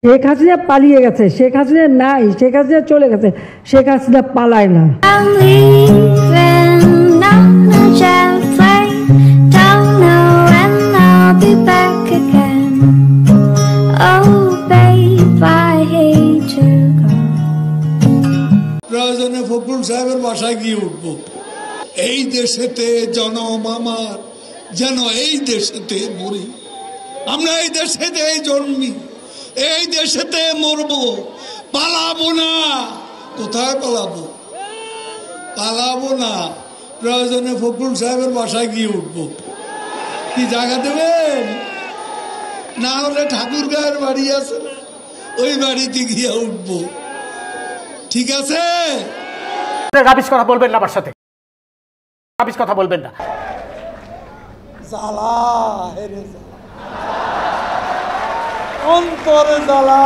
শেখ হাসিনা পালিয়ে গেছে, শেখ হাসিনা নাই, শেখ হাসিনা চলে গেছে, শেখ হাসিনা পালায় না। প্রয়োজনে ফখরুল সাহেবের বাসায় গিয়ে উঠবো। এই দেশেতে জনম আমার, যেন এই দেশেতে মরি। আমরা এই দেশেতে জন্মি, এই দেশেতে মরবো, পালাবো না। কোথায় পালাবো? পালাবো না। প্রয়োজনে ফখরুল সাহেবের বাসায় গিয়ে উঠবো। কি জায়গা দেবেন? না হলে ঠাকুর গায়ের বাড়ি আছে না, ওই বাড়িতে গিয়ে উঠবো। ঠিক আছে? রাবিশ কথা বলবেন না আমার সাথে, রাবিশ কথা বলবেন না। জ্বালা হেরে জ্বালা, অন্তরে জ্বালা।